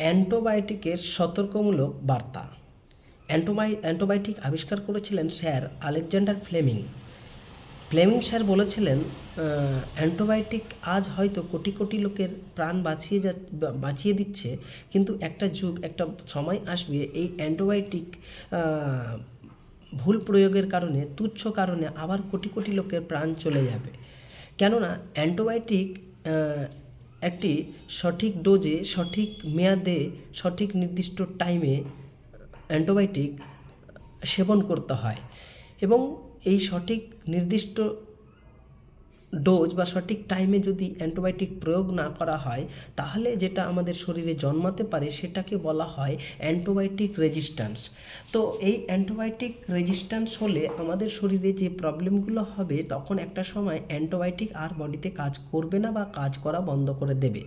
অ্যান্টিবায়োটিকের সতর্কমূলক বার্তা। অ্যান্টিবায়োটিক আবিষ্কার করেছিলেন sir Alexander Fleming. Fleming sir বলেছিলেন, অ্যান্টিবায়োটিক আজ হয়তো কোটি কোটি লোকের প্রাণ বাঁচিয়ে দিচ্ছে, কিন্তু একটা একটা সময় আসবে এই অ্যান্টিবায়োটিক ভুল প্রয়োগের কারণে, তুচ্ছ কারণে আবার কোটি কোটি লোকের প্রাণ চলে যাবে। কেননা অ্যান্টিবায়োটিক একটি সঠিক ডোজে, সঠিক মেয়াদে, সঠিক নির্দিষ্ট টাইমে অ্যান্টিবায়োটিক সেবন করতে হয় এবং এই সঠিক নির্দিষ্ট ডোজ বা সঠিক টাইমে যদি অ্যান্টিবায়োটিক প্রয়োগ না করা হয়, তাহলে যেটা আমাদের শরীরে জন্মাতে পারে সেটাকে বলা হয় অ্যান্টিবায়োটিক রেজিস্ট্যান্স। তো এই অ্যান্টিবায়োটিক রেজিস্ট্যান্স হলে আমাদের শরীরে যে প্রবলেমগুলো হবে, তখন একটা সময় অ্যান্টিবায়োটিক আর বডিতে কাজ করবে না বা কাজ করা বন্ধ করে দেবে।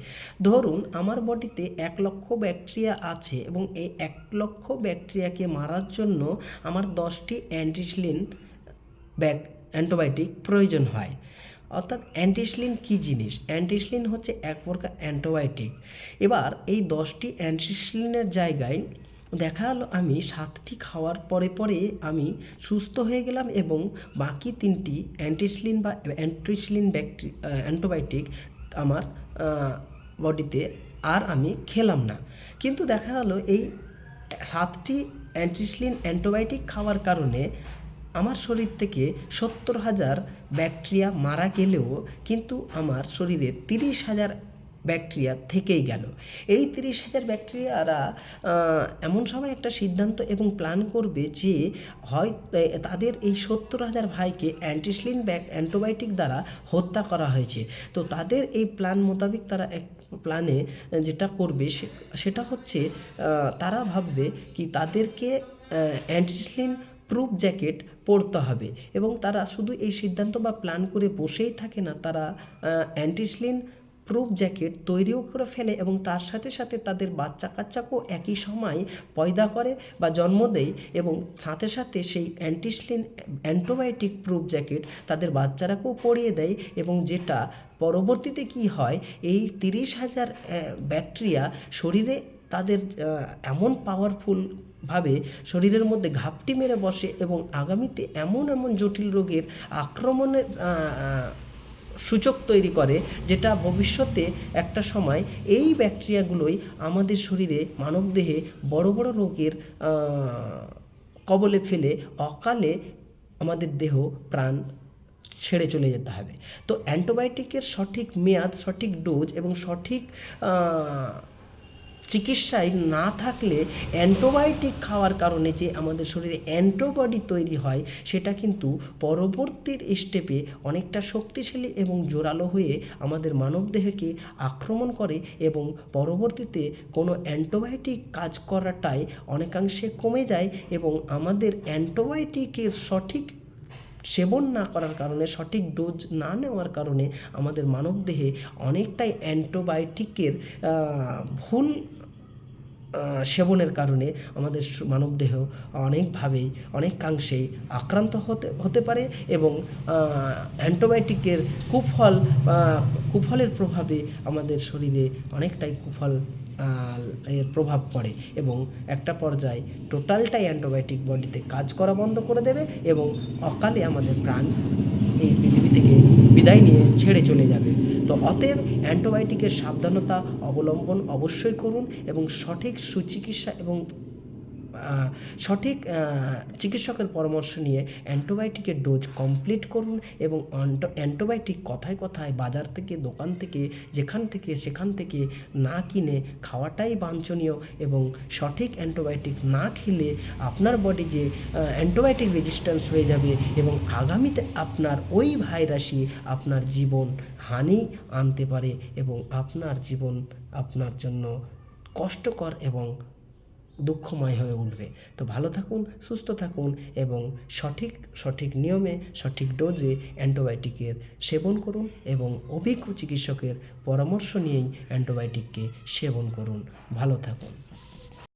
ধরুন আমার বডিতে 1,00,000 ব্যাকটেরিয়া আছে এবং এই 1,00,000 ব্যাকটেরিয়াকে মারার জন্য আমার 10টি অ্যান্টিবায়োটিক প্রয়োজন হয়। অর্থাৎ অ্যান্টিসিলিন কী জিনিস? অ্যান্টিসিলিন হচ্ছে এক প্রকার অ্যান্টিবায়োটিক। এবার এই 10টি অ্যান্টিসিলিনের জায়গায় দেখা গেল আমি 7টি খাওয়ার পরে আমি সুস্থ হয়ে গেলাম এবং বাকি 3টি অ্যান্টিসিলিন বা অ্যান্টিবায়োটিক আমার বডিতে আর আমি খেলাম না। কিন্তু দেখা গেল এই 7টি অ্যান্টিবায়োটিক খাওয়ার কারণে আমার শরীর থেকে 70,000 ব্যাকটেরিয়া মারা গেলেও কিন্তু আমার শরীরে 30,000 ব্যাকটেরিয়া থেকেই গেল। এই 30,000 ব্যাকটেরিয়ারা এমন সময় একটা সিদ্ধান্ত এবং প্ল্যান করবে যে হয় তাদের এই 70,000 ভাইকে অ্যান্টিবায়োটিক দ্বারা হত্যা করা হয়েছে। তো তাদের এই প্ল্যান মোতাবেক তারা এক প্ল্যানে যেটা করবে সেটা হচ্ছে, তারা ভাববে কি তাদেরকে অ্যান্টিসিলিন প্রুফ জ্যাকেট পরতে হবে এবং তারা শুধু এই সিদ্ধান্ত বা প্ল্যান করে বসেই থাকে না, তারা অ্যান্টিসিলিন প্রুফ জ্যাকেট তৈরিও করে ফেলে এবং তার সাথে সাথে তাদের বাচ্চা কাচ্চাকেও একই সময় পয়দা করে বা জন্ম দেয় এবং সাথে সাথে সেই অ্যান্টিবায়োটিক প্রুফ জ্যাকেট তাদের বাচ্চারাকেও পরিয়ে দেয় এবং যেটা পরবর্তীতে কি হয়, এই 30,000 ব্যাকটেরিয়া শরীরে তাদের এমন পাওয়ারফুলভাবে শরীরের মধ্যে ঘাপটি মেরে বসে এবং আগামীতে এমন জটিল রোগের আক্রমণের সূচক তৈরি করে, যেটা ভবিষ্যতে একটা সময় এই ব্যাকটেরিয়াগুলোই আমাদের শরীরে, মানবদেহে বড় বড় রোগের কবলে ফেলে অকালে আমাদের দেহ প্রাণ ছেড়ে চলে যেতে হবে। তো অ্যান্টিবায়োটিকের সঠিক মেয়াদ, সঠিক ডোজ এবং সঠিক চিকিৎসায় না থাকলে অ্যান্টিবায়োটিক খাওয়ার কারণে যে আমাদের শরীরে অ্যান্টিবডি তৈরি হয়, সেটা কিন্তু পরবর্তীর স্টেপে অনেকটা শক্তিশালী এবং জোরালো হয়ে আমাদের মানবদেহকে আক্রমণ করে এবং পরবর্তীতে কোনো অ্যান্টিবায়োটিক কাজ করাটাই অনেকাংশে কমে যায় এবং আমাদের অ্যান্টিবায়োটিকের সঠিক সেবন না করার কারণে, সঠিক ডোজ না নেওয়ার কারণে আমাদের মানবদেহে অনেকটাই অ্যান্টিবায়োটিকের ভুল সেবনের কারণে আমাদের মানবদেহ অনেকভাবেই, অনেকাংশেই আক্রান্ত হতে পারে এবং অ্যান্টিবায়োটিকের কুফলের প্রভাবে আমাদের শরীরে অনেকটাই এর প্রভাব পড়ে এবং একটা পর্যায়ে টোটালটাই অ্যান্টিবায়োটিক বডিতে কাজ করা বন্ধ করে দেবে এবং অকালে আমাদের প্রাণ এই পৃথিবী থেকে বিদায় নিয়ে ছেড়ে চলে যাবে। তো অতএব অ্যান্টিবায়োটিকের সাবধানতা অবলম্বন অবশ্যই করুন এবং সঠিক সুচিকিৎসা এবং সঠিক চিকিৎসকের পরামর্শ নিয়ে অ্যান্টিবায়োটিকের ডোজ কমপ্লিট করুন এবং অ্যান্টিবায়োটিক কথায় কথায় বাজার থেকে, দোকান থেকে, সেখান থেকে না কিনে খাওয়াটাই বাঞ্ছনীয় এবং সঠিক অ্যান্টিবায়োটিক না খেলে আপনার বডি যে অ্যান্টিবায়োটিক রেজিস্ট্যান্স হয়ে যাবে এবং আগামীতে আপনার ওই ভাইরাসই আপনার জীবন হানি আনতে পারে এবং আপনার জীবন আপনার জন্য কষ্টকর এবং দুঃখময় হয়ে উঠবে। তো ভালো থাকুন, সুস্থ থাকুন এবং সঠিক নিয়মে, সঠিক ডোজে অ্যান্টিবায়োটিকের সেবন করুন এবং অভিজ্ঞ চিকিৎসকের পরামর্শ নিয়েই অ্যান্টিবায়োটিককে সেবন করুন। ভালো থাকুন।